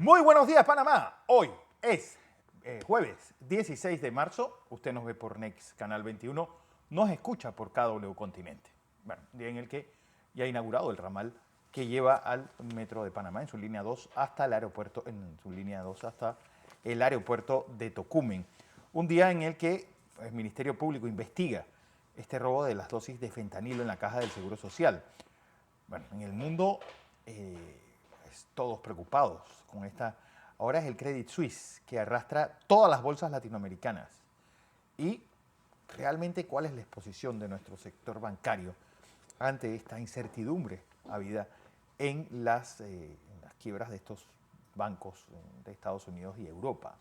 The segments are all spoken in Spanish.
Muy buenos días, Panamá. Hoy es jueves 16 de marzo. Usted nos ve por Next Canal 21. Nos escucha por KW Continente. Bueno, día en el que ya ha inaugurado el ramal que lleva al Metro de Panamá en su línea 2 hasta el aeropuerto, de Tocumen. Un día en el que el Ministerio Público investiga este robo de las dosis de fentanilo en la caja del Seguro Social. Bueno, en el mundo todos preocupados con esta. Ahora es el Credit Suisse que arrastra todas las bolsas latinoamericanas. Y realmente, ¿cuál es la exposición de nuestro sector bancario ante esta incertidumbre habida en las quiebras de estos bancos de Estados Unidos y Europa?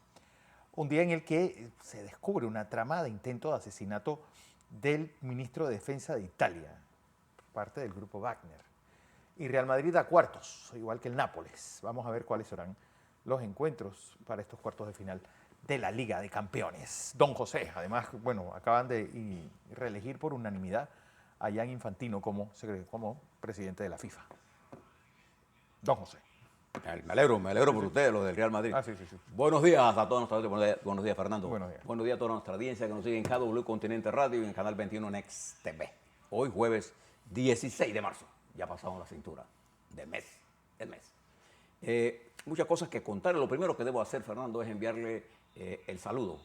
Un día en el que se descubre una trama de intento de asesinato del ministro de Defensa de Italia, parte del grupo Wagner. Y Real Madrid a cuartos, igual que el Nápoles. Vamos a ver cuáles serán los encuentros para estos cuartos de final de la Liga de Campeones. Don José, además, bueno, acaban de reelegir por unanimidad a Gianni Infantino como presidente de la FIFA. Don José. Me alegro por ustedes, los del Real Madrid. Sí. Buenos días a toda nuestra audiencia. Buenos días, Fernando. Buenos días. Buenos días a toda nuestra audiencia que nos sigue en KW Continente Radio y en Canal 21 Next TV. Hoy jueves 16 de marzo. Ya pasamos la cintura del mes. Muchas cosas que contar. Lo primero que debo hacer, Fernando, es enviarle el saludo,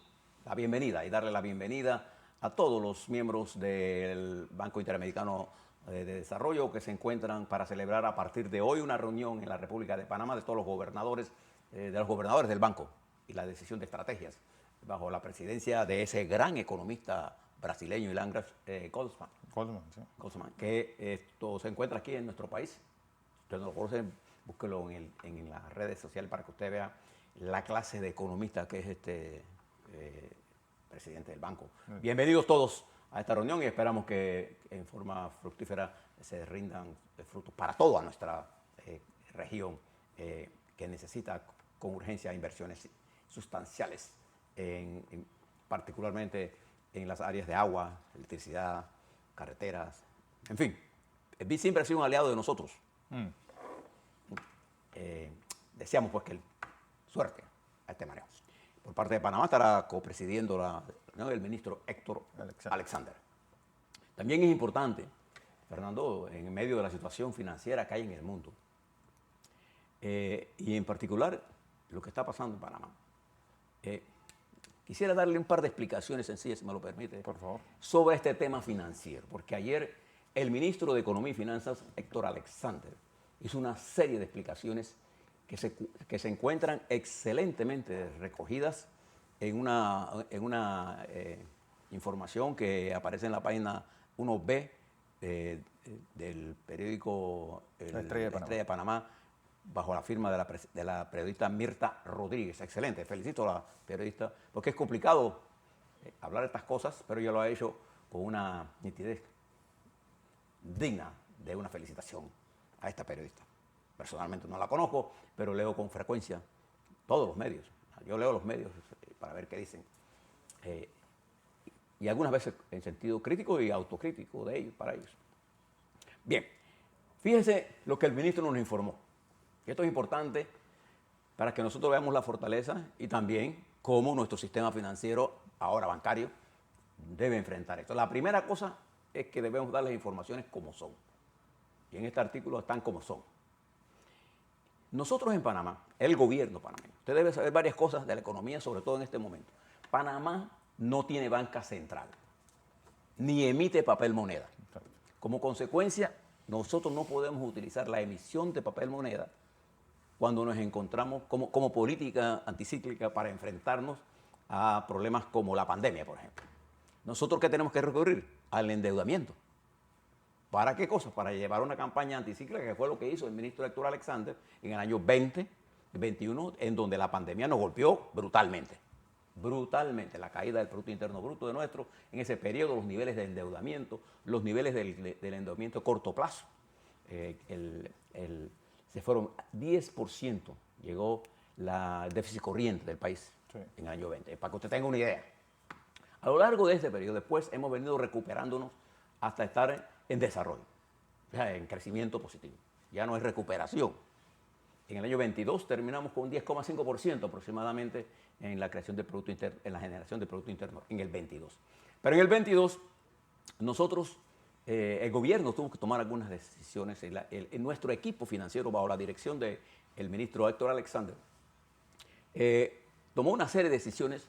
la bienvenida y darle la bienvenida a todos los miembros del Banco Interamericano de Desarrollo que se encuentran para celebrar a partir de hoy una reunión en la República de Panamá de todos los gobernadores, del banco y la decisión de estrategias bajo la presidencia de ese gran economista brasileño, Ilan Goldman, que se encuentra aquí en nuestro país. Ustedes no lo conocen, búsquelo en las redes sociales para que usted vea la clase de economista que es este presidente del banco. Bienvenidos todos a esta reunión y esperamos que en forma fructífera se rindan frutos para toda nuestra región que necesita con urgencia inversiones sustanciales, particularmente en las áreas de agua, electricidad, carreteras, en fin. El BID siempre ha sido un aliado de nosotros. Deseamos pues que suerte a este manejo. Por parte de Panamá estará copresidiendo la reunión el ministro Héctor Alexander. También es importante, Fernando, en medio de la situación financiera que hay en el mundo, y en particular lo que está pasando en Panamá, quisiera darle un par de explicaciones sencillas, si me lo permite, por favor, sobre este tema financiero, porque ayer el ministro de Economía y Finanzas, Héctor Alexander, hizo una serie de explicaciones que se encuentran excelentemente recogidas en una información que aparece en la página 1B del periódico La Estrella de Panamá, bajo la firma de la periodista Mirta Rodríguez. Excelente, felicito a la periodista, porque es complicado hablar de estas cosas, pero ella lo ha hecho con una nitidez digna de una felicitación a esta periodista. Personalmente no la conozco, pero leo con frecuencia todos los medios. Yo leo los medios para ver qué dicen. Y algunas veces en sentido crítico y autocrítico de ellos, para ellos. Bien, fíjense lo que el ministro nos informó. Esto es importante para que nosotros veamos la fortaleza y también cómo nuestro sistema financiero, ahora bancario, debe enfrentar esto. La primera cosa es que debemos dar las informaciones como son. Y en este artículo están como son. Nosotros en Panamá, el gobierno panameño, usted debe saber varias cosas de la economía, sobre todo en este momento. Panamá no tiene banca central, ni emite papel moneda. Como consecuencia, nosotros no podemos utilizar la emisión de papel moneda cuando nos encontramos como política anticíclica para enfrentarnos a problemas como la pandemia, por ejemplo. ¿Nosotros qué tenemos que recurrir? Al endeudamiento. ¿Para qué cosa? Para llevar una campaña anticíclica, que fue lo que hizo el ministro Héctor Alexander en el año 2021, en donde la pandemia nos golpeó brutalmente. La caída del Producto Interno Bruto de nuestro, en ese periodo, los niveles de endeudamiento, los niveles del endeudamiento a corto plazo. Se fueron 10%, llegó el déficit corriente del país en el año 20, para que usted tenga una idea. A lo largo de este periodo, después hemos venido recuperándonos hasta estar en desarrollo, o sea, en crecimiento positivo. Ya no es recuperación. En el año 22 terminamos con un 10,5% aproximadamente en la creación del Producto Interno, en la generación del Producto Interno, en el 22. Pero en el 22 nosotros, el gobierno tuvo que tomar algunas decisiones. Nuestro equipo financiero, bajo la dirección del ministro Héctor Alexander, tomó una serie de decisiones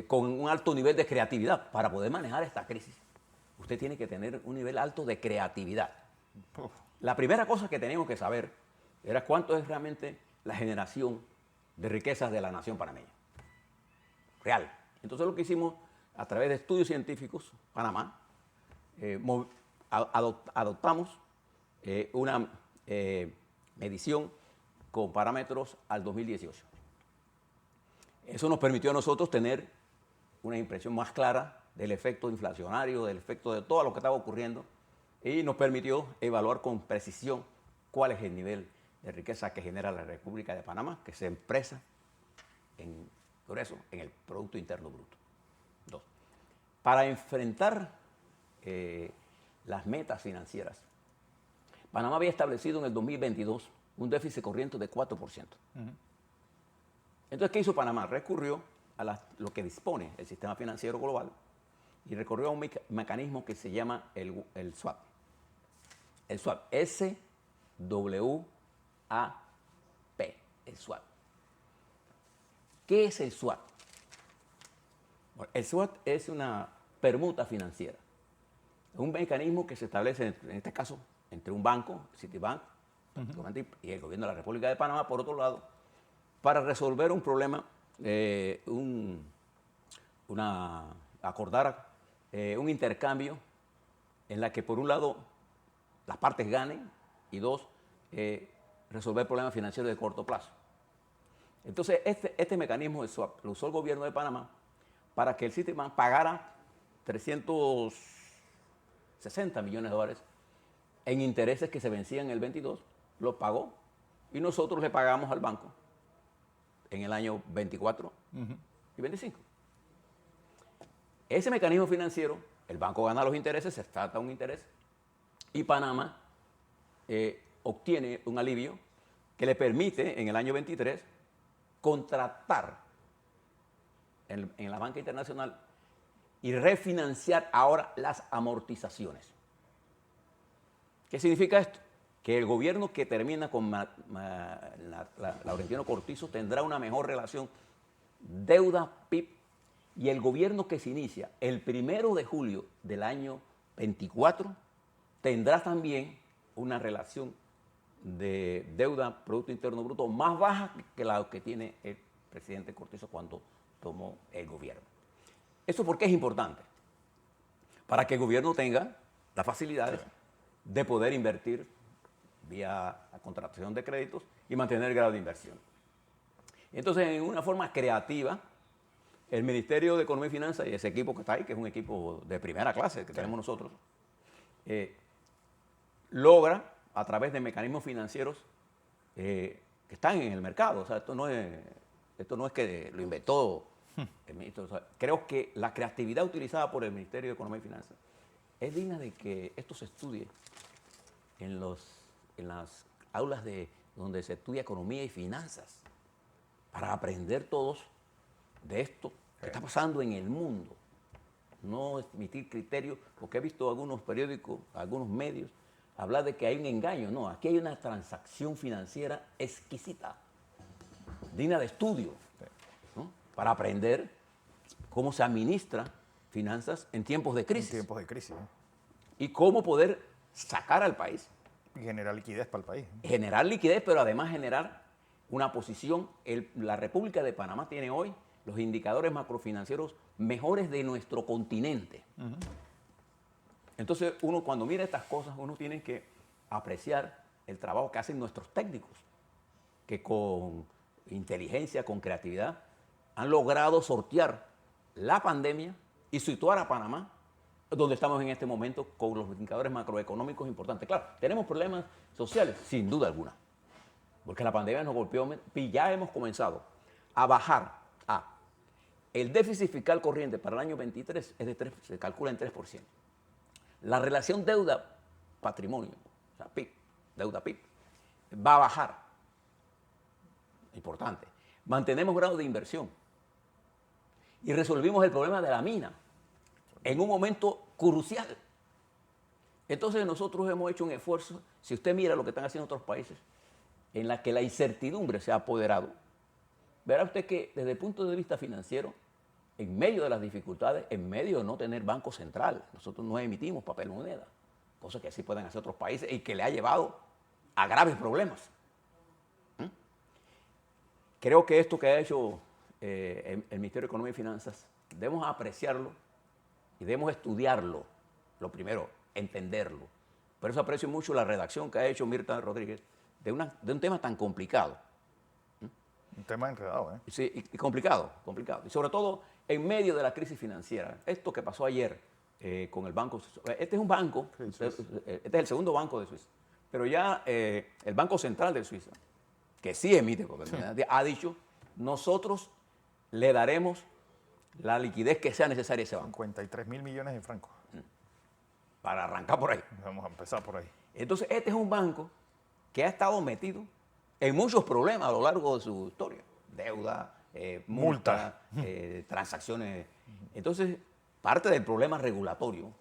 con un alto nivel de creatividad. Para poder manejar esta crisis, usted tiene que tener un nivel alto de creatividad. La primera cosa que teníamos que saber era cuánto es realmente la generación de riquezas de la nación panameña. Real. Entonces lo que hicimos a través de estudios científicos, Panamá, adoptamos una medición con parámetros al 2018. Eso nos permitió a nosotros tener una impresión más clara del efecto inflacionario, del efecto de todo lo que estaba ocurriendo, y nos permitió evaluar con precisión cuál es el nivel de riqueza que genera la República de Panamá, que se expresa por eso, en el Producto Interno Bruto. Dos, para enfrentar las metas financieras, Panamá había establecido en el 2022 un déficit corriente de 4%. Entonces, ¿qué hizo Panamá? Recurrió a lo que dispone el sistema financiero global y recurrió a un mecanismo que se llama el swap. El swap, S-W-A-P, el swap. ¿Qué es el swap? Bueno, el swap es una permuta financiera. Es un mecanismo que se establece, en este caso, entre un banco, Citibank, y el gobierno de la República de Panamá, por otro lado, para resolver un problema, acordar un intercambio en la que, por un lado, las partes ganen y dos, resolver problemas financieros de corto plazo. Entonces, este mecanismo de swap lo usó el gobierno de Panamá para que el Citibank pagara 360 millones de dólares en intereses que se vencían en el 22, los pagó y nosotros le pagamos al banco en el año 24 y 25. Ese mecanismo financiero, el banco gana los intereses, se trata un interés, y Panamá obtiene un alivio que le permite en el año 23 contratar en la banca internacional y refinanciar ahora las amortizaciones. ¿Qué significa esto? Que el gobierno que termina con Laurentino Cortizo tendrá una mejor relación deuda-PIB, y el gobierno que se inicia el 1 de julio del año 24 tendrá también una relación de deuda-Producto Interno Bruto más baja que la que tiene el presidente Cortizo cuando tomó el gobierno. ¿Eso por qué es importante? Para que el gobierno tenga las facilidades de poder invertir vía la contratación de créditos y mantener el grado de inversión. Entonces, en una forma creativa, el Ministerio de Economía y Finanzas y ese equipo que está ahí, que es un equipo de primera clase que tenemos nosotros, logra, a través de mecanismos financieros que están en el mercado, o sea, esto no es que lo inventó el ministro. O sea, creo que la creatividad utilizada por el Ministerio de Economía y Finanzas es digna de que esto se estudie en las aulas donde se estudia economía y finanzas, para aprender todos de esto que está pasando en el mundo. No emitir criterios, porque he visto algunos periódicos, algunos medios, hablar de que hay un engaño. No, aquí hay una transacción financiera exquisita, digna de estudio, ¿no? Para aprender cómo se administra finanzas en tiempos de crisis. En tiempos de crisis. Y cómo poder sacar al país. Y generar liquidez para el país. Generar liquidez, pero además generar una posición. La República de Panamá tiene hoy los indicadores macrofinancieros mejores de nuestro continente. Entonces, uno cuando mira estas cosas, uno tiene que apreciar el trabajo que hacen nuestros técnicos, que con inteligencia, con creatividad, han logrado sortear la pandemia y situar a Panamá donde estamos en este momento con los indicadores macroeconómicos importantes. Claro, tenemos problemas sociales, sin duda alguna, porque la pandemia nos golpeó y ya hemos comenzado a bajar el déficit fiscal corriente para el año 23 es de 3, se calcula en 3%. La relación deuda-patrimonio, o sea, PIB, deuda-PIB, va a bajar importante. Mantenemos grado de inversión y resolvimos el problema de la mina en un momento crucial. Entonces nosotros hemos hecho un esfuerzo, si usted mira lo que están haciendo otros países, en la que la incertidumbre se ha apoderado, verá usted que desde el punto de vista financiero, en medio de las dificultades, en medio de no tener banco central, nosotros no emitimos papel moneda, cosa que sí pueden hacer otros países y que le ha llevado a graves problemas. Creo que esto que ha hecho el Ministerio de Economía y Finanzas, debemos apreciarlo y debemos estudiarlo, lo primero, entenderlo. Por eso aprecio mucho la redacción que ha hecho Mirta Rodríguez de un tema tan complicado. Un tema enredado, ¿eh? Sí, y complicado. Y sobre todo en medio de la crisis financiera. Esto que pasó ayer con el Banco... Este es un banco, este es el segundo banco de Suiza, pero ya el Banco Central de Suiza, que sí emite papel, ha dicho, nosotros le daremos la liquidez que sea necesaria a ese banco. 53.000 millones de francos. Para arrancar por ahí. Vamos a empezar por ahí. Entonces, este es un banco que ha estado metido en muchos problemas a lo largo de su historia. Deuda, multa, transacciones. Entonces, parte del problema regulatorio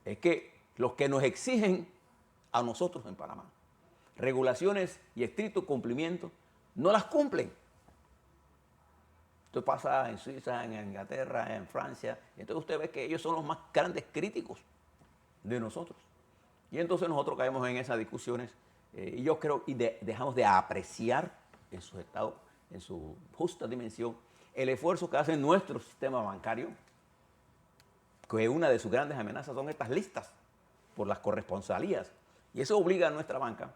es que los que nos exigen a nosotros en Panamá regulaciones y estricto cumplimiento, no las cumplen. Esto pasa en Suiza, en Inglaterra, en Francia. Entonces usted ve que ellos son los más grandes críticos de nosotros. Y entonces nosotros caemos en esas discusiones y yo creo y dejamos de apreciar en su estado, en su justa dimensión, el esfuerzo que hace nuestro sistema bancario, que una de sus grandes amenazas son estas listas por las corresponsalías. Y eso obliga a nuestra banca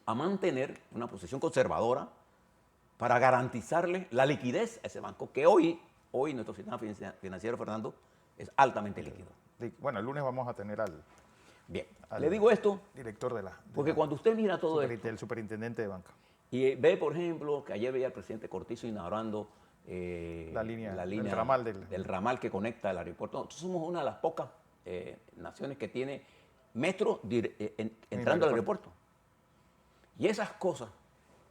a mantener una posición conservadora para garantizarle la liquidez a ese banco, que hoy nuestro sistema financiero, Fernando, es altamente líquido. Bueno, el lunes vamos a tener al le digo esto director porque cuando usted mira todo esto, el superintendente de banca, y ve, por ejemplo, que ayer veía al presidente Cortizo inaugurando la línea el ramal del ramal que conecta el aeropuerto. Nosotros somos una de las pocas naciones que tiene metro entrando al aeropuerto. Y esas cosas,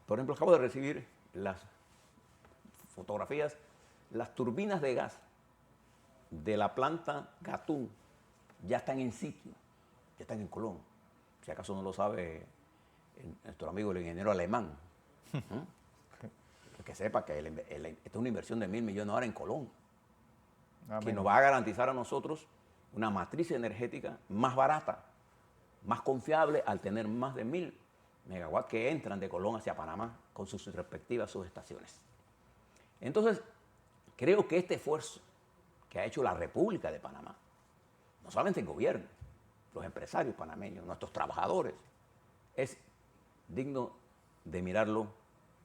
por ejemplo, acabo de recibir las fotografías, las turbinas de gas de la planta Gatún ya están en sitio, ya están en Colón. Si acaso no lo sabe nuestro amigo el ingeniero alemán, que sepa que esta es una inversión de 1.000 millones ahora en Colón, que nos va a garantizar a nosotros una matriz energética más barata, más confiable al tener más de 1.000 megawatts que entran de Colón hacia Panamá con sus respectivas subestaciones. Entonces, creo que este esfuerzo que ha hecho la República de Panamá, no solamente el gobierno, los empresarios panameños, nuestros trabajadores, es digno de mirarlo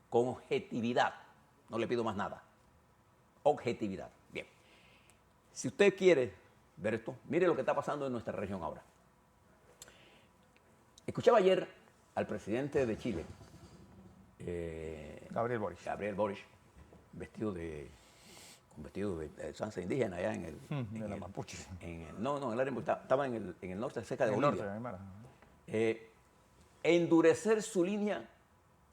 con objetividad. No le pido más nada. Objetividad. Bien. Si usted quiere ver esto, mire lo que está pasando en nuestra región ahora. Escuchaba ayer al presidente de Chile, Gabriel Boric, vestido de salsa indígena allá en el la Mapuche. Estaba en el norte, cerca de En el Bolivia. norte, Endurecer su línea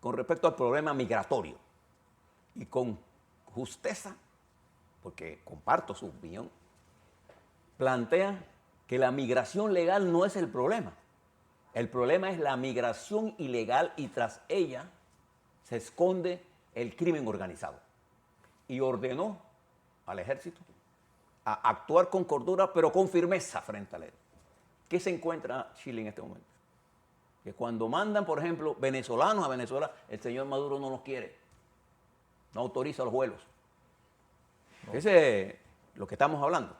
con respecto al problema migratorio y con justeza, porque comparto su opinión, plantea que la migración legal no es el problema. El problema es la migración ilegal y tras ella se esconde el crimen organizado. Y ordenó al ejército a actuar con cordura, pero con firmeza frente a él. ¿Qué se encuentra Chile en este momento? Que cuando mandan, por ejemplo, venezolanos a Venezuela, el señor Maduro no los quiere. No autoriza los vuelos. No. Ese es lo que estamos hablando.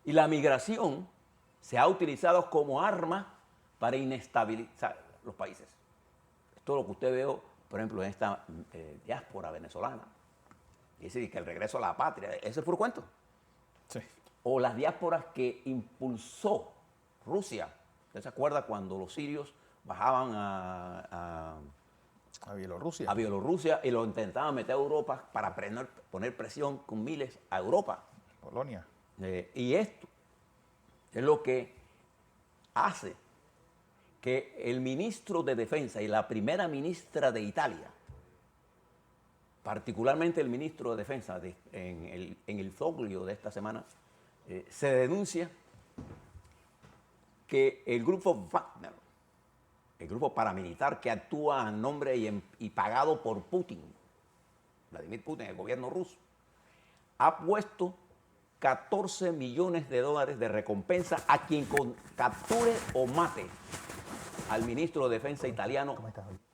Y la migración se ha utilizado como arma para inestabilizar los países. Esto es lo que usted ve, por ejemplo, en esta diáspora venezolana. Y decir que el regreso a la patria, ese es puro cuento. Sí. O las diásporas que impulsó Rusia. ¿Usted se acuerda cuando los sirios bajaban a Bielorrusia? A Bielorrusia y lo intentaban meter a Europa para poner presión con miles a Europa. Polonia. Y esto es lo que hace que el ministro de Defensa y la primera ministra de Italia particularmente el ministro de Defensa, en el folio de esta semana, se denuncia que el grupo Wagner, el grupo paramilitar que actúa a nombre y pagado por Putin, Vladimir Putin, el gobierno ruso, ha puesto 14 millones de dólares de recompensa a quien capture o mate al ministro de Defensa italiano,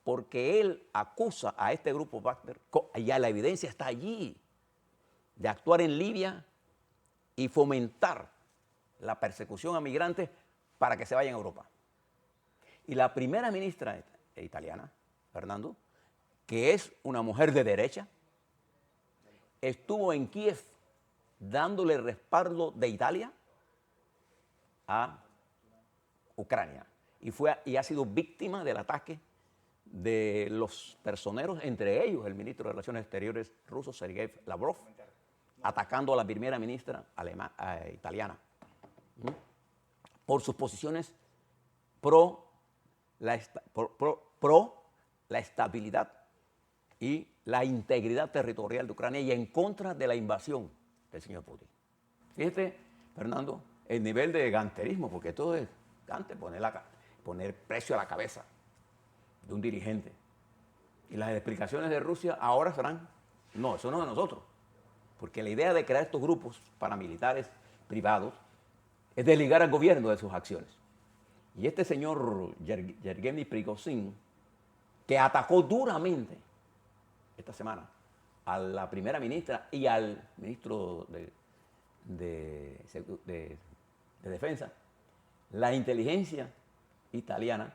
porque él acusa a este grupo Wagner, ya la evidencia está allí, de actuar en Libia y fomentar la persecución a migrantes para que se vayan a Europa. Y la primera ministra italiana, Fernando, que es una mujer de derecha, estuvo en Kiev dándole respaldo de Italia a Ucrania y ha sido víctima del ataque de los personeros, entre ellos el ministro de Relaciones Exteriores ruso, Sergei Lavrov, atacando a la primera ministra italiana por sus posiciones pro la estabilidad y la integridad territorial de Ucrania y en contra de la invasión del señor Putin. Fíjate, Fernando, el nivel de ganterismo, porque todo es gante, poner precio a la cabeza de un dirigente. Y las explicaciones de Rusia ahora serán, no, eso no es de nosotros, porque la idea de crear estos grupos paramilitares privados es desligar al gobierno de sus acciones. Y este señor Yevgeny Prigozhin, que atacó duramente esta semana a la primera ministra y al ministro de Defensa, la inteligencia italiana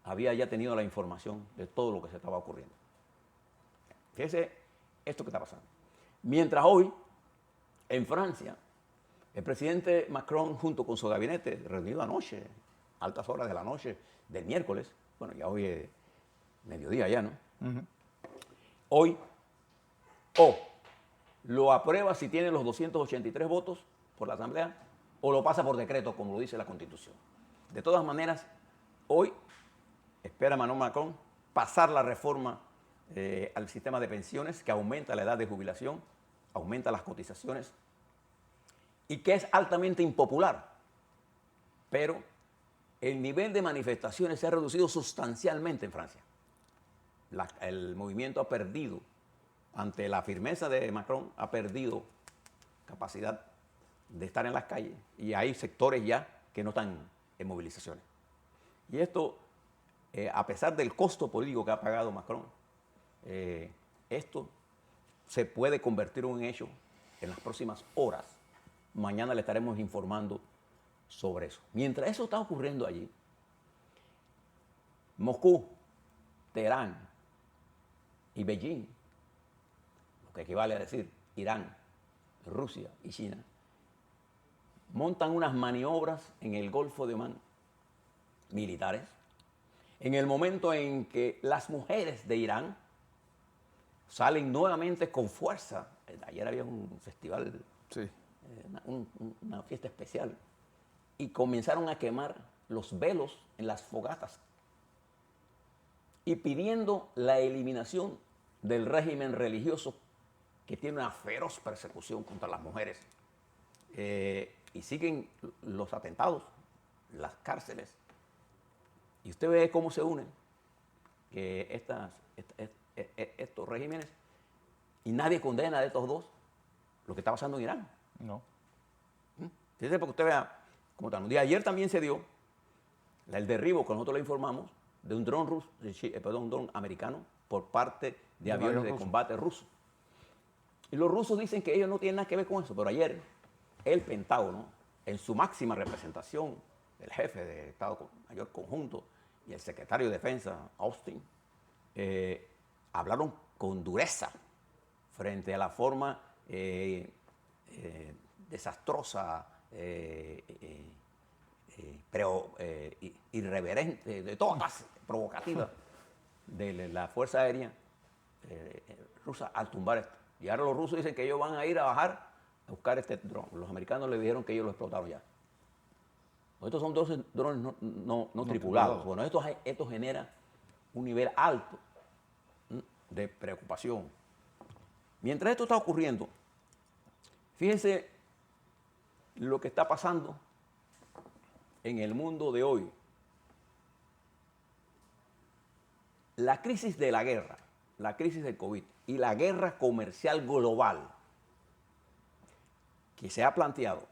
había ya tenido la información de todo lo que se estaba ocurriendo. Fíjese esto que está pasando. Mientras hoy, en Francia, el presidente Macron, junto con su gabinete, reunido anoche, altas horas de la noche del miércoles, bueno, ya hoy es mediodía ya, ¿no? Hoy, lo aprueba si tiene los 283 votos por la Asamblea, o lo pasa por decreto, como lo dice la Constitución. De todas maneras, hoy espera Emmanuel Macron pasar la reforma al sistema de pensiones, que aumenta la edad de jubilación, aumenta las cotizaciones, y que es altamente impopular. Pero el nivel de manifestaciones se ha reducido sustancialmente en Francia. El movimiento ha perdido, ante la firmeza de Macron, ha perdido capacidad de estar en las calles, y hay sectores ya que no están en movilizaciones. Y esto, a pesar del costo político que ha pagado Macron, esto se puede convertir en un hecho en las próximas horas. Mañana le estaremos informando sobre eso. Mientras eso está ocurriendo allí, Moscú, Teherán y Beijing, lo que equivale a decir Irán, Rusia y China, montan unas maniobras en el Golfo de Omán, militares, en el momento en que las mujeres de Irán salen nuevamente con fuerza. Ayer había un festival, sí, una fiesta especial, y comenzaron a quemar los velos en las fogatas y pidiendo la eliminación del régimen religioso que tiene una feroz persecución contra las mujeres. Y siguen los atentados, las cárceles. Y usted ve cómo se unen estos regímenes, y nadie condena de estos dos lo que está pasando en Irán. No. Fíjese, porque usted vea cómo está. Un día ayer también se dio el derribo, que nosotros le informamos, de un dron ruso, un dron americano por parte de aviones de combate rusos. Y los rusos dicen que ellos no tienen nada que ver con eso, pero ayer el Pentágono, en su máxima representación, el jefe de Estado Mayor Conjunto y el secretario de Defensa, Austin, hablaron con dureza frente a la forma desastrosa, irreverente, de toda clase, provocativa, de la Fuerza Aérea rusa al tumbar esto. Y ahora los rusos dicen que ellos van a ir a bajar a buscar este dron. Los americanos le dijeron que ellos lo explotaron ya. Estos son drones no tripulados. Bueno, esto genera un nivel alto de preocupación. Mientras esto está ocurriendo, fíjense lo que está pasando en el mundo de hoy. La crisis de la guerra, la crisis del COVID y la guerra comercial global que se ha planteado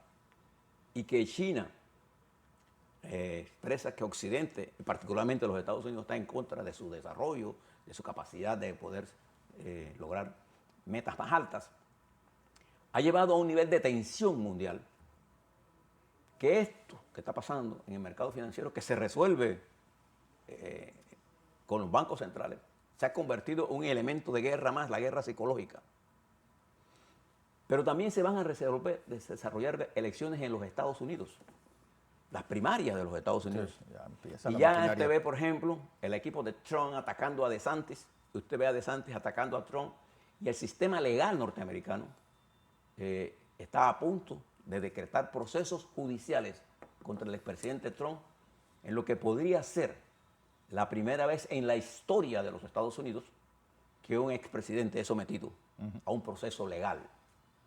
y que China expresa que Occidente, particularmente los Estados Unidos, está en contra de su desarrollo, de su capacidad de poder lograr metas más altas, ha llevado a un nivel de tensión mundial que esto que está pasando en el mercado financiero, que se resuelve con los bancos centrales, se ha convertido en un elemento de guerra más, la guerra psicológica. Pero también se van a desarrollar elecciones en los Estados Unidos, las primarias de los Estados Unidos. Sí, y ya usted ve, por ejemplo, el equipo de Trump atacando a DeSantis, usted ve a DeSantis atacando a Trump, y el sistema legal norteamericano está a punto de decretar procesos judiciales contra el expresidente Trump en lo que podría ser la primera vez en la historia de los Estados Unidos que un expresidente es sometido a un proceso legal.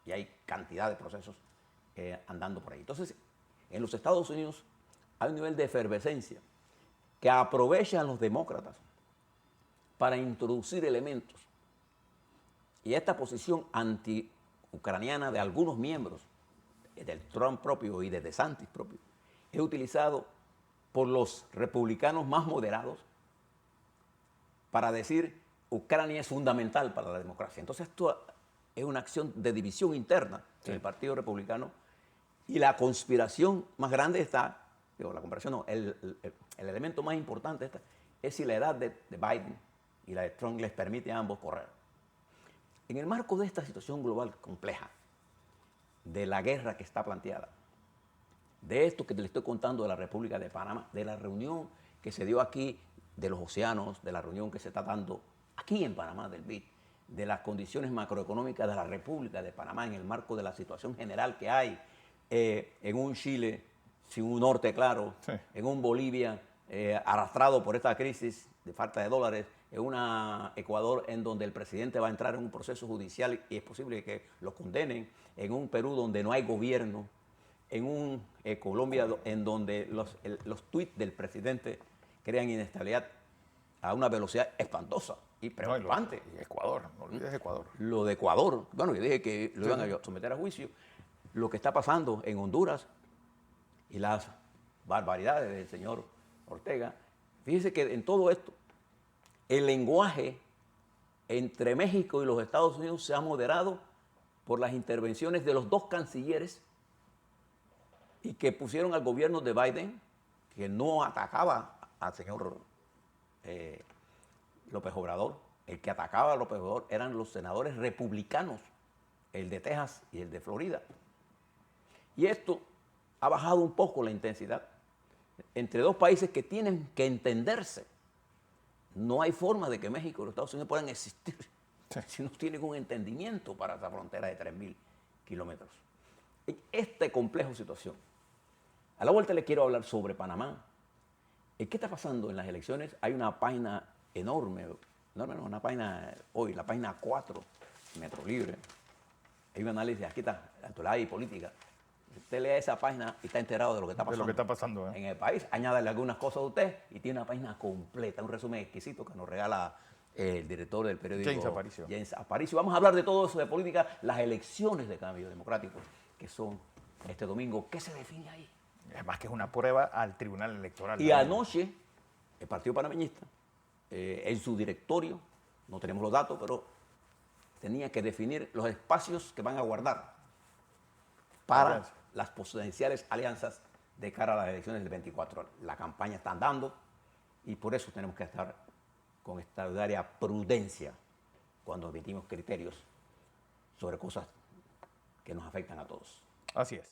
Y hay cantidad de procesos andando por ahí. Entonces, en los Estados Unidos hay un nivel de efervescencia que aprovechan los demócratas para introducir elementos. Y esta posición anti-ucraniana de algunos miembros del Trump propio y de DeSantis propio es utilizado por los republicanos más moderados para decir Ucrania es fundamental para la democracia. Entonces esto es una acción de división interna en el Partido Republicano y la conspiración más grande está, digo, la conspiración no, el elemento más importante es si la edad de Biden y la de Trump les permite a ambos correr. En el marco de esta situación global compleja, de la guerra que está planteada, de esto que te le estoy contando de la República de Panamá, de la reunión que se dio aquí de los océanos, de la reunión que se está dando aquí en Panamá del BID, de las condiciones macroeconómicas de la República de Panamá en el marco de la situación general que hay en un Chile sin un norte claro, sí, en un Bolivia arrastrado por esta crisis de falta de dólares, en un Ecuador en donde el presidente va a entrar en un proceso judicial y es posible que lo condenen, en un Perú donde no hay gobierno, en un Colombia en donde los tuits del presidente crean inestabilidad a una velocidad espantosa y preocupante. No, y Ecuador, no olvides Ecuador. Lo de Ecuador, bueno, yo dije que lo iban a someter a juicio. Lo que está pasando en Honduras y las barbaridades del señor Ortega. Fíjese que en todo esto, el lenguaje entre México y los Estados Unidos se ha moderado por las intervenciones de los dos cancilleres y que pusieron al gobierno de Biden, que no atacaba al señor López Obrador. El que atacaba a López Obrador eran los senadores republicanos, el de Texas y el de Florida. Y esto ha bajado un poco la intensidad entre dos países que tienen que entenderse. No hay forma de que México y los Estados Unidos puedan existir si no tienen un entendimiento para esa frontera de 3.000 kilómetros. En esta compleja situación, a la vuelta les quiero hablar sobre Panamá. ¿Qué está pasando en las elecciones? Hay una página enorme, una página hoy, la página 4, Metro Libre. Hay un análisis, aquí está, la actualidad y política. Usted lee esa página y está enterado de lo que está pasando, de lo que está pasando en el país. Añádale algunas cosas a usted y tiene una página completa, un resumen exquisito que nos regala el director del periódico James Aparicio. Vamos a hablar de todo eso de política, las elecciones de cambio democrático que son este domingo. ¿Qué se define ahí? Es más que es una prueba al Tribunal Electoral. Y anoche, el Partido Panameñista, en su directorio, no tenemos los datos, pero tenía que definir los espacios que van a guardar para las potenciales alianzas de cara a las elecciones del 24. La campaña está andando y por eso tenemos que estar con extraordinaria prudencia cuando emitimos criterios sobre cosas que nos afectan a todos. Así es.